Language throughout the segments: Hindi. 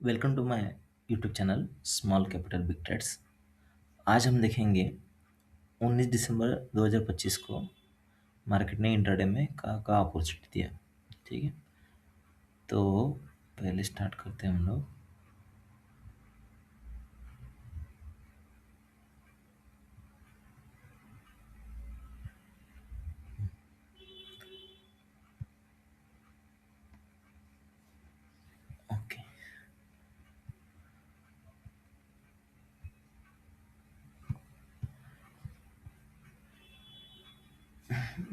Welcome to my YouTube channel small capital big trades. आज हम देखेंगे 19 दिसंबर 2025 को मार्केट ने इंट्राडे में का अपॉर्चुनिटी दिया। ठीक है, तो पहले स्टार्ट करते हैं हम लोग। ओके,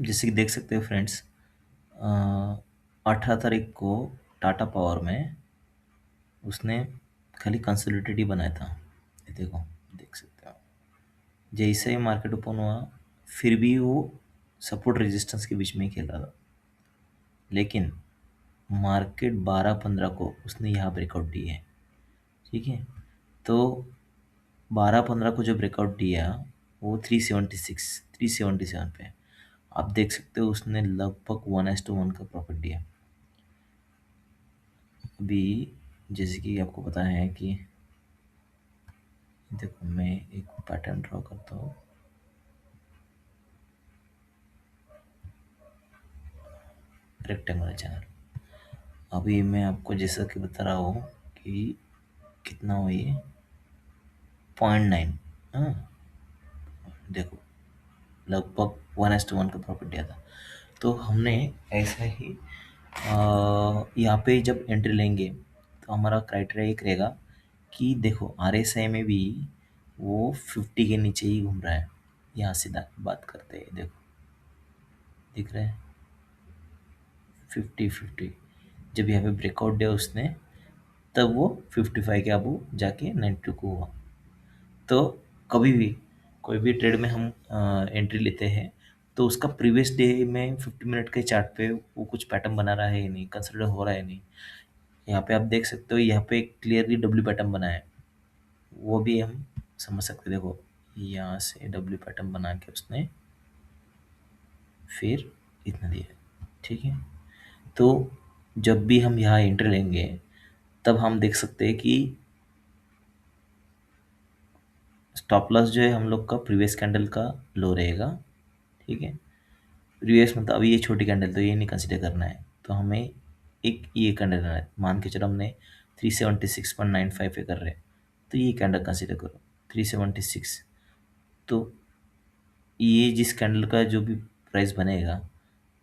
जैसे कि देख सकते हो फ्रेंड्स, 18 तारीख को टाटा पावर में उसने खाली कंसोलिडेटेड ही बनाया था। ये देखो, देख सकते हो जैसे ही मार्केट ओपन हुआ फिर भी वो सपोर्ट रेजिस्टेंस के बीच में ही खेल रहा था, लेकिन मार्केट 12-15 को उसने यहाँ ब्रेकआउट दी है। ठीक है, तो 12-15 को जो ब्रेकआउट दिया वो 376 377 पे। आप देख सकते हो उसने लगभग 1:1 का प्रॉफिट दिया। अभी जैसे कि आपको पता है कि देखो, मैं एक पैटर्न ड्रॉ करता हूँ। रेक्टेंगुलर चैनल, अभी मैं आपको जैसा कि बता रहा हूँ कि कितना हुआ ये 0.9। हाँ, देखो लगभग 1:1 का प्रॉफिट दिया था। तो हमने ऐसा ही यहाँ पे जब एंट्री लेंगे तो हमारा क्राइटेरिया एक रहेगा कि देखो आरएसआई में भी वो 50 के नीचे ही घूम रहा है। यहाँ सीधा बात करते हैं, देखो दिख रहा है 50-50। जब यहाँ पे ब्रेकआउट दिया उसने तब वो 55 के अबू जाके 92 को हुआ। तो कभी भी कोई भी ट्रेड में हम एंट्री लेते हैं तो उसका प्रीवियस डे में 50 मिनट के चार्ट पे वो कुछ पैटर्न बना रहा है या नहीं, कंसिडर हो रहा है नहीं। यहाँ पे आप देख सकते हो, यहाँ पे क्लियरली डब्ल्यू पैटर्न बना है, वो भी हम समझ सकते हैं। देखो यहाँ से डब्ल्यू पैटर्न बना के उसने फिर इतना दिया। ठीक है, तो जब भी हम यहाँ एंट्री लेंगे तब हम देख सकते हैं कि स्टॉप लॉस जो है हम लोग का प्रीवियस कैंडल का लो रहेगा। ठीक है, प्रीवियस मतलब अभी ये छोटी कैंडल तो ये नहीं कंसिडर करना है, तो हमें एक ये कैंडल लेना है। मान के चलो हमने 376.95 पे कर रहे हैं, तो ये कैंडल कंसिडर करो 376। तो ये जिस कैंडल का जो भी प्राइस बनेगा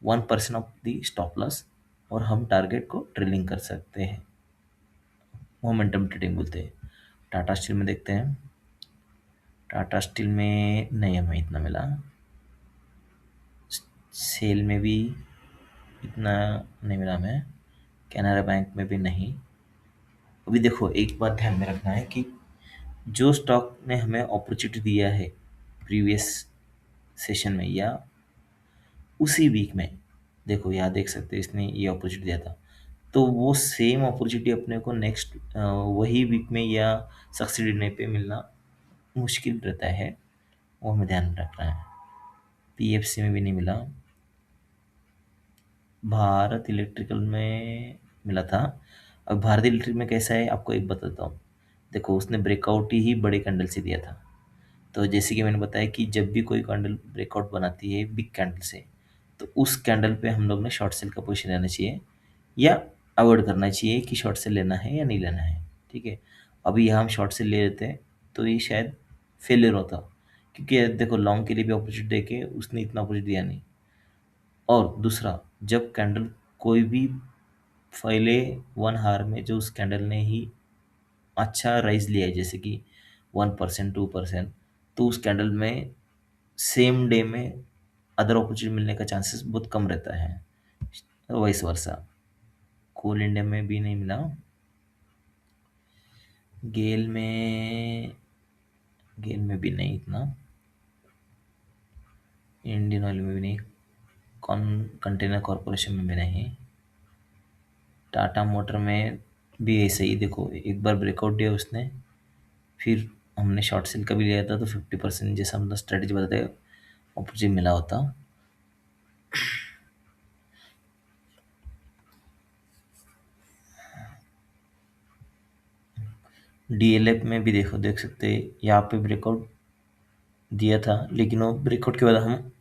1% ऑफ द स्टॉप लॉस, और हम टारगेट को ट्रेलिंग कर सकते हैं। मोमेंटम ट्रेडिंग बोलते हैं। टाटा स्टील में देखते हैं, टाटा स्टील में नहीं हमें इतना मिला, सेल में भी इतना नहीं मिला हमें, कैनरा बैंक में भी नहीं। अभी देखो एक बात ध्यान में रखना है कि जो स्टॉक ने हमें अपॉर्चुनिटी दिया है प्रीवियस सेशन में या उसी वीक में, देखो यहाँ देख सकते हैं इसने ये अपॉर्चुनिटी दिया था, तो वो सेम अपॉर्चुनिटी अपने को नेक्स्ट वही वीक में या सक्सीड होने पे मिलना मुश्किल रहता है। वो हमें ध्यान रखना है। पीएफसी में भी नहीं मिला, भारत इलेक्ट्रिकल में मिला था। अब भारत इलेक्ट्रिक में कैसा है आपको एक बताता हूँ। देखो उसने ब्रेकआउट ही बड़े कैंडल से दिया था। तो जैसे कि मैंने बताया कि जब भी कोई कैंडल ब्रेकआउट बनाती है बिग कैंडल से, तो उस कैंडल पे हम लोग ने शॉर्ट सेल का पोजीशन लेना चाहिए या अवॉइड करना चाहिए कि शॉर्ट सेल लेना है या नहीं लेना है। ठीक है, अभी यहाँ हम शॉर्ट सेल ले लेते हैं तो ये शायद फेलियर होता, क्योंकि देखो लॉन्ग के लिए भी अपॉर्चुनिटी देके उसने इतना अपॉर्चुनिटी दिया नहीं। और दूसरा, जब कैंडल कोई भी पहले 1 आवर में जो उस कैंडल ने ही अच्छा राइज लिया है, जैसे कि 1% 2%, तो उस कैंडल में सेम डे में अदर अपॉर्चुनिटी मिलने का चांसेस बहुत कम रहता है। वाइस वर्सा, कोल इंडिया में भी नहीं मिला, गेल में गेल में भी नहीं इतना, इंडियन ऑयल में भी नहीं, कॉन कंटेनर कॉरपोरेशन में भी नहीं, टाटा मोटर में भी ऐसे ही। देखो एक बार ब्रेकआउट दिया उसने, फिर हमने शॉर्ट सेल का भी लिया था तो 50% जैसा हम स्ट्रेटेजी बताते अपॉर्चुनिटी मिला होता। डीएलएफ में भी देखो, देख सकते हैं यहाँ पे ब्रेकआउट दिया था, लेकिन वो ब्रेकआउट के बाद हम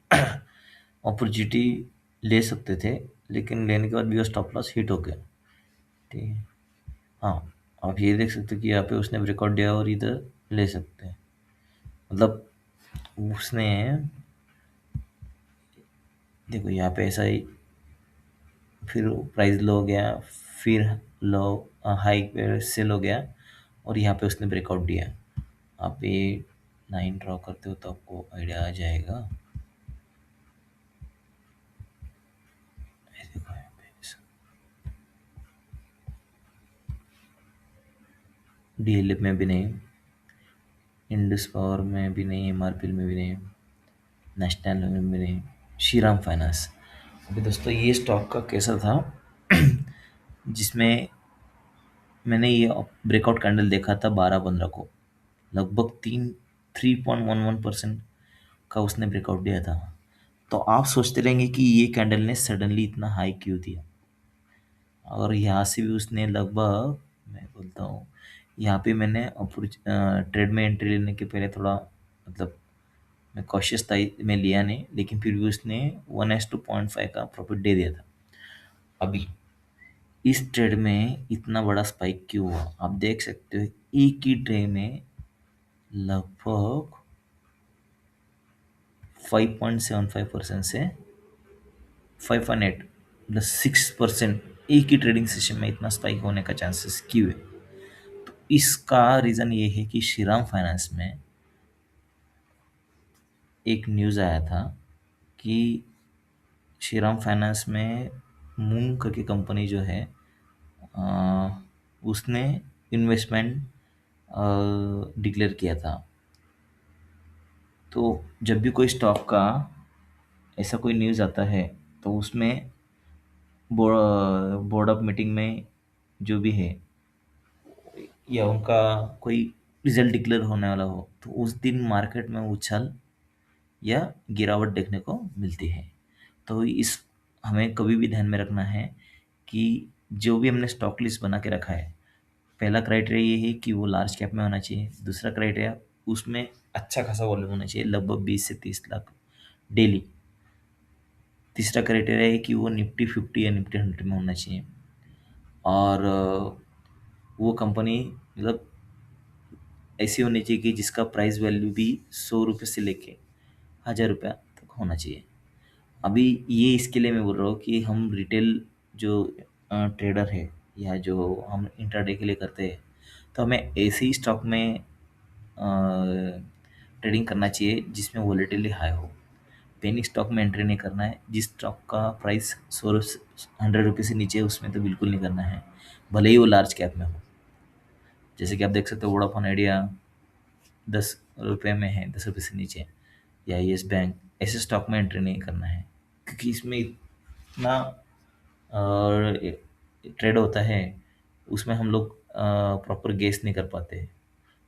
अपॉर्चुनिटी ले सकते थे, लेकिन लेने के बाद भी वो स्टॉप लॉस हिट हो गया। ठीक है। हाँ, आप ये देख सकते हो कि यहाँ पे उसने ब्रेकआउट दिया और इधर ले सकते हैं, मतलब उसने, देखो यहाँ पे ऐसा ही, फिर प्राइस लो हो गया, फिर लो, हाई पे सेल हो गया, और यहाँ पे उसने ब्रेकआउट दिया। आप ये 9 ड्रॉ करते हो तो आपको आइडिया आ जाएगा। ये देखो यहाँ पे डीएलएफ में भी नहीं, इंडस पावर में भी नहीं, एमआरपीएल में भी नहीं, नेशनल में भी नहीं, श्रीराम फाइनेंस। अभी दोस्तों ये स्टॉक का कैसा था जिसमें मैंने ये ब्रेकआउट कैंडल देखा था 12-15 को, लगभग 3.11% का उसने ब्रेकआउट दिया था। तो आप सोचते रहेंगे कि ये कैंडल ने सडनली इतना हाई क्यों दिया, और यहाँ से भी उसने लगभग, मैं बोलता हूँ, यहाँ पे मैंने ट्रेड में एंट्री लेने के पहले थोड़ा, मतलब मैं कॉशियस था, मैं लिया नहीं, लेकिन फिर भी उसने 1:0.5 का प्रॉफिट दे दिया था। अभी इस ट्रेड में इतना बड़ा स्पाइक क्यों हुआ, आप देख सकते हो एक ही ट्रेड में लगभग 5.75% से 5.8 प्लस 6% एक ही ट्रेडिंग सेशन में इतना स्पाइक होने का चांसेस क्यों है। तो इसका रीज़न ये है कि श्रीराम फाइनेंस में एक न्यूज़ आया था कि श्रीराम फाइनेंस में मूंग करके कंपनी जो है, अ, उसने इन्वेस्टमेंट डिक्लेयर किया था। तो जब भी कोई स्टॉक का ऐसा कोई न्यूज़ आता है, तो उसमें बोर्ड ऑफ मीटिंग में जो भी है, या उनका कोई रिजल्ट डिक्लेयर होने वाला हो, तो उस दिन मार्केट में उछाल या गिरावट देखने को मिलती है। तो इस हमें कभी भी ध्यान में रखना है कि जो भी हमने स्टॉक लिस्ट बना के रखा है, पहला क्राइटेरिया ये है कि वो लार्ज कैप में होना चाहिए। दूसरा क्राइटेरिया, उसमें अच्छा खासा वॉल्यूम होना चाहिए, लगभग 20 से 30 लाख डेली। तीसरा क्राइटेरिया है कि वो निफ्टी 50 या निफ्टी 100 में होना चाहिए, और वो कंपनी मतलब ऐसी होनी चाहिए कि जिसका प्राइस वैल्यू भी 100 रुपये से लेके 1000 रुपया तक होना चाहिए। अभी ये इसके लिए मैं बोल रहा हूँ कि हम रिटेल जो ट्रेडर है, या जो हम इंट्राडे के लिए करते हैं, तो हमें ऐसे ही स्टॉक में ट्रेडिंग करना चाहिए जिसमें वॉलेटिलिटी हाई हो। पेनी स्टॉक में एंट्री नहीं करना है। जिस स्टॉक का प्राइस 100 रुपये से नीचे है, उसमें तो बिल्कुल नहीं करना है, भले ही वो लार्ज कैप में हो। जैसे कि आप देख सकते हो वोडाफोन आइडिया 10 रुपये में है, 10 रुपये से नीचे, या येस बैंक, ऐसे स्टॉक में एंट्री नहीं करना है, क्योंकि इसमें इतना ट्रेड होता है, उसमें हम लोग प्रॉपर गेस नहीं कर पाते,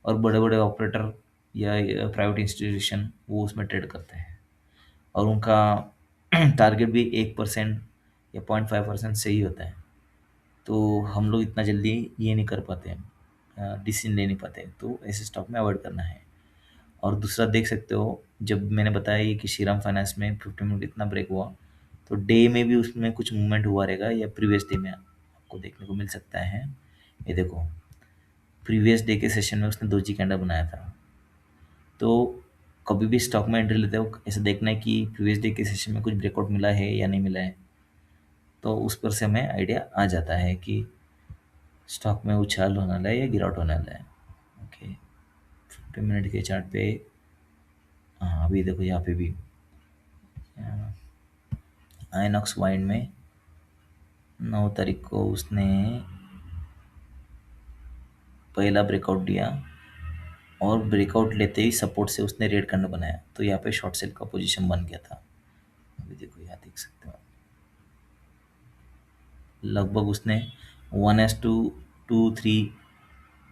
और बड़े बड़े ऑपरेटर या प्राइवेट इंस्टीट्यूशन वो उसमें ट्रेड करते हैं, और उनका टारगेट भी 1% या 0.5% से ही होता है। तो हम लोग इतना जल्दी ये नहीं कर पाते, डिसीजन ले नहीं पाते, तो ऐसे स्टॉक में अवॉइड करना है। और दूसरा देख सकते हो, जब मैंने बताया ये कि श्रीराम फाइनेंस में 50 मिनट इतना ब्रेक हुआ, तो डे में भी उसमें कुछ मूवमेंट हुआ रहेगा, या प्रीवियस डे में आपको देखने को मिल सकता है। ये देखो, प्रीवियस डे के सेशन में उसने दोजी कैंडल बनाया था। तो कभी भी स्टॉक में एंट्री लेते हो, ऐसा देखना है कि प्रीवियस डे के सेशन में कुछ ब्रेकआउट मिला है या नहीं मिला है, तो उस पर से हमें आइडिया आ जाता है कि स्टॉक में उछाल होने वाला है या गिरावट होने वाला है। ओके, 50 मिनट के चार्ट पे, हाँ अभी देखो यहाँ पे भी आइनॉक्स वाइन में 9 तारीख को उसने पहला ब्रेकआउट दिया, और ब्रेकआउट लेते ही सपोर्ट से उसने रेड कैंडल बनाया, तो यहाँ पे शॉर्ट सेल का पोजीशन बन गया था। अभी देखो यहाँ देख सकते हो, लगभग उसने 1:2, 3,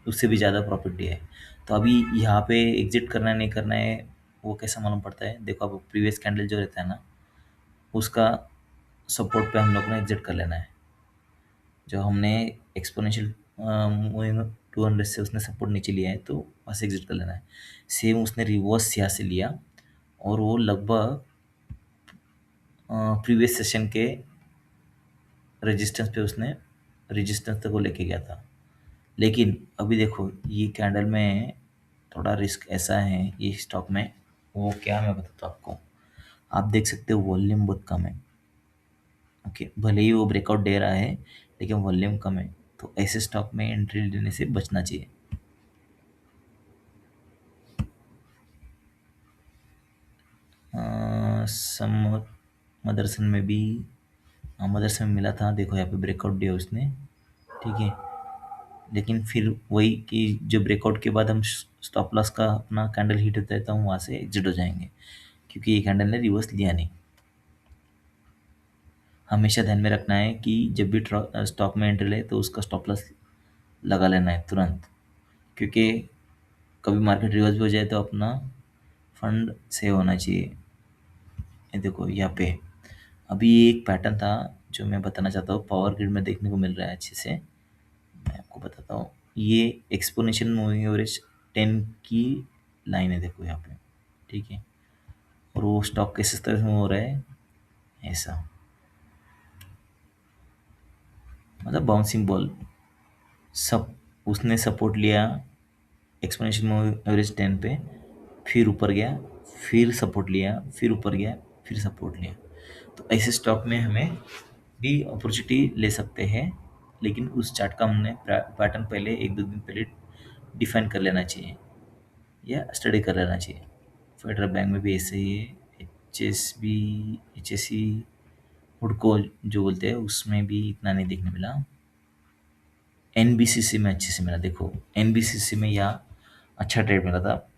उससे भी ज़्यादा प्रॉफिट दिया है। तो अभी यहाँ पे एग्जिट करना है नहीं करना है, वो कैसा मालूम पड़ता है, देखो अब प्रीवियस कैंडल जो रहता है ना, उसका सपोर्ट पे हम लोग ने एग्जिट कर लेना है। जो हमने एक्सपोनेंशियल 200 से उसने सपोर्ट नीचे लिया है तो वहाँ से एग्जिट कर लेना है। सेम उसने रिवर्स यहाँ से लिया और वो लगभग प्रीवियस सेशन के रेजिस्टेंस पे उसने रेजिस्टेंस तक वो लेके गया था। लेकिन अभी देखो ये कैंडल में थोड़ा रिस्क ऐसा है ये स्टॉक में, वो क्या मैं बताता हूँ आपको। आप देख सकते हो वॉल्यूम बहुत कम है। ओके, भले ही वो ब्रेकआउट दे रहा है लेकिन वॉल्यूम कम है, तो ऐसे स्टॉक में एंट्री लेने से बचना चाहिए। सम मदरसन में भी, हाँ मदरसन में मिला था, देखो यहाँ पे ब्रेकआउट दिया उसने, ठीक है। लेकिन फिर वही कि जो ब्रेकआउट के बाद हम स्टॉप लॉस का अपना कैंडल हिट होता है तो हम वहाँ से एग्जिट हो जाएंगे, क्योंकि ये कैंडल ने रिवर्स लिया नहीं। हमेशा ध्यान में रखना है कि जब भी स्टॉक में एंट्री ले तो उसका स्टॉप लॉस लगा लेना है तुरंत, क्योंकि कभी मार्केट रिवर्स भी हो जाए तो अपना फंड सेव होना चाहिए। ये देखो यहाँ पे अभी एक पैटर्न था जो मैं बताना चाहता हूँ, पावर ग्रिड में देखने को मिल रहा है अच्छे से। मैं आपको बताता हूँ, ये एक्सपोनेंशियल मूविंग एवरेज 10 की लाइन है, देखो यहाँ पे, ठीक है। और वो स्टॉक किस तरह से मूव हो रहा है, ऐसा, मतलब बाउंसिंग बॉल। सब उसने सपोर्ट लिया एक्सपोनेंशियल मूविंग एवरेज 10 पे, फिर ऊपर गया, फिर सपोर्ट लिया, फिर ऊपर गया, फिर सपोर्ट लिया। तो ऐसे स्टॉक में हमें भी अपॉर्चुनिटी ले सकते हैं, लेकिन उस चार्ट का हमने पैटर्न पहले 1-2 दिन पहले डिफाइन कर लेना चाहिए या स्टडी कर लेना चाहिए। फेडरल बैंक में भी ऐसे ही है, एच एस सी हुडको जो बोलते हैं उसमें भी इतना नहीं देखने मिला। एनबीसीसी में अच्छे से मिला, देखो एनबीसीसी में यहाँ अच्छा ट्रेड मिला था।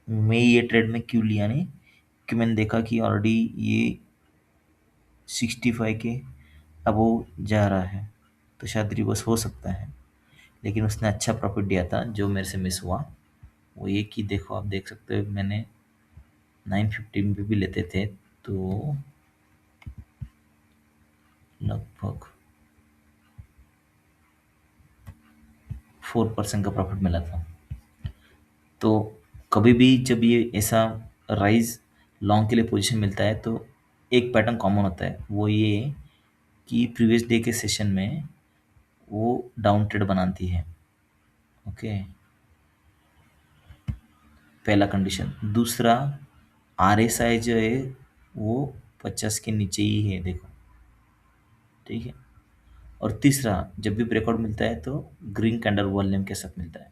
मैं ये ट्रेड में क्यों लिया नहीं, कि मैंने देखा कि ऑलरेडी ये 65 के अब वो जा रहा है, तो शायद रिवर्स हो सकता है। लेकिन उसने अच्छा प्रॉफिट दिया था, जो मेरे से मिस हुआ वो ये कि देखो आप देख सकते हो मैंने 915 पे भी लेते थे तो लगभग 4% का प्रॉफिट मिला था। तो कभी भी जब ये ऐसा राइज लॉन्ग के लिए पोजीशन मिलता है तो एक पैटर्न कॉमन होता है, वो ये कि प्रीवियस डे के सेशन में वो डाउन ट्रेड बनाती है। ओके, पहला कंडीशन। दूसरा, आरएसआई जो है वो 50 के नीचे ही है, देखो, ठीक है। और तीसरा, जब भी ब्रेकआउट मिलता है तो ग्रीन कैंडल वॉल्यूम के साथ मिलता है,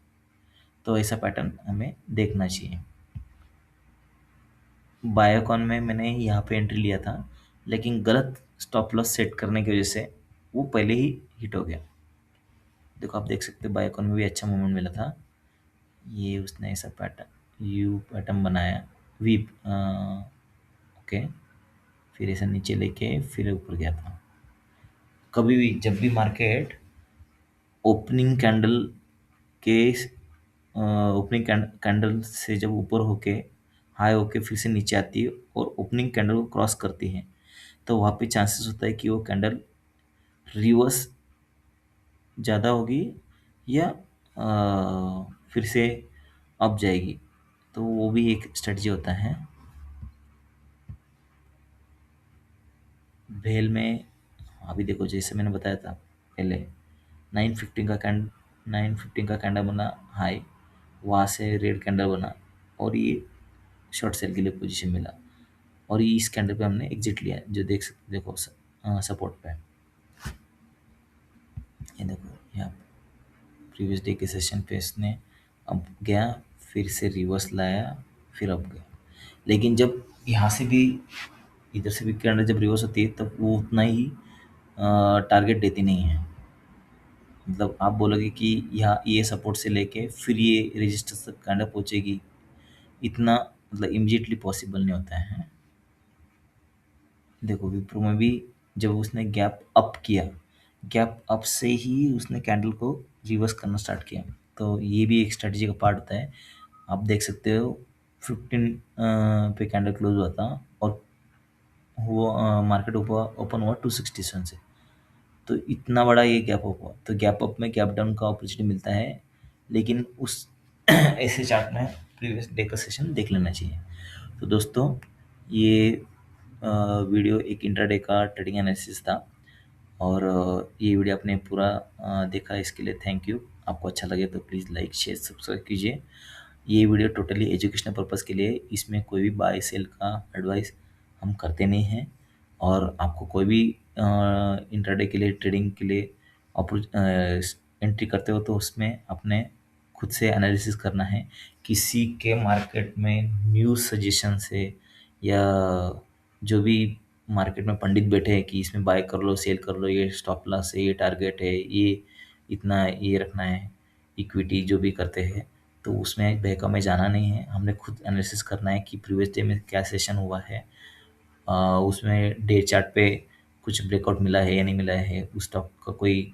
तो ऐसा पैटर्न हमें देखना चाहिए। बायोकॉन में मैंने यहाँ पे एंट्री लिया था, लेकिन गलत स्टॉप लॉस सेट करने की वजह से वो पहले ही हिट हो गया। देखो आप देख सकते हो बायोकॉन में भी अच्छा मूवमेंट मिला था। ये उसने ऐसा पैटर्न यू पैटर्न बनाया, वी, ओके, फिर ऐसा नीचे लेके फिर ऊपर गया था। कभी भी जब भी मार्केट ओपनिंग कैंडल के ओपनिंग कैंडल से जब ऊपर होके हाई होके फिर से नीचे आती है और ओपनिंग कैंडल को क्रॉस करती है, तो वहाँ पे चांसेस होता है कि वो कैंडल रिवर्स ज़्यादा होगी या फिर से अप जाएगी, तो वो भी एक स्ट्रेटजी होता है। भेल में अभी देखो जैसे मैंने बताया था पहले, 915 का कैंडल बना हाई, वहाँ से रेड कैंडल बना और ये शॉर्ट सेल के लिए पोजीशन मिला, और ये इस कैंडल पे हमने एग्जिट लिया, जो देख सकते देखो सपोर्ट पे, ये देखो यहाँ प्रीवियस डे के सेशन पे इसने अब गया, फिर से रिवर्स लाया, फिर अब गया। लेकिन जब यहाँ से भी इधर से भी कैंडल जब रिवर्स होती है तब वो उतना ही टारगेट देती नहीं है। मतलब आप बोलोगे कि यहाँ ये सपोर्ट से लेके फिर ये रेजिस्टेंस तक कैंडल पहुँचेगी, इतना मतलब इमीडिएटली पॉसिबल नहीं होता है। देखो विप्रो में भी जब उसने गैप अप किया, गैप अप से ही उसने कैंडल को रिवर्स करना स्टार्ट किया, तो ये भी एक स्ट्रेटजी का पार्ट होता है। आप देख सकते हो 15 पे कैंडल क्लोज हुआ था और वो मार्केट ओपन हुआ 267 से, तो इतना बड़ा ये गैप अप हुआ, तो गैप अप में गैप डाउन का अपॉर्चुनिटी मिलता है लेकिन उस ऐसे चार्ट में प्रीवियस डे का सेशन देख लेना चाहिए। तो दोस्तों, ये वीडियो एक इंट्राडे का ट्रेडिंग एनालिसिस था, और ये वीडियो आपने पूरा देखा, इसके लिए थैंक यू। आपको अच्छा लगे तो प्लीज़ लाइक शेयर सब्सक्राइब कीजिए। ये वीडियो टोटली एजुकेशनल पर्पज़ के लिए, इसमें कोई भी बाय सेल का एडवाइस हम करते नहीं हैं। और आपको कोई भी इंट्राडे के लिए, ट्रेडिंग के लिए एंट्री करते हो तो उसमें अपने खुद से एनालिसिस करना है। किसी के मार्केट में न्यूज़ सजेशन से, या जो भी मार्केट में पंडित बैठे हैं कि इसमें बाय कर लो, सेल कर लो, ये स्टॉप लॉस है, ये टारगेट है, ये इतना ये रखना है, इक्विटी जो भी करते हैं, तो उसमें बहका में जाना नहीं है। हमने खुद एनालिसिस करना है कि प्रीवियस डे में क्या सेशन हुआ है, उसमें डे चार्ट पे कुछ ब्रेकआउट मिला है या नहीं मिला है, उस स्टॉक का कोई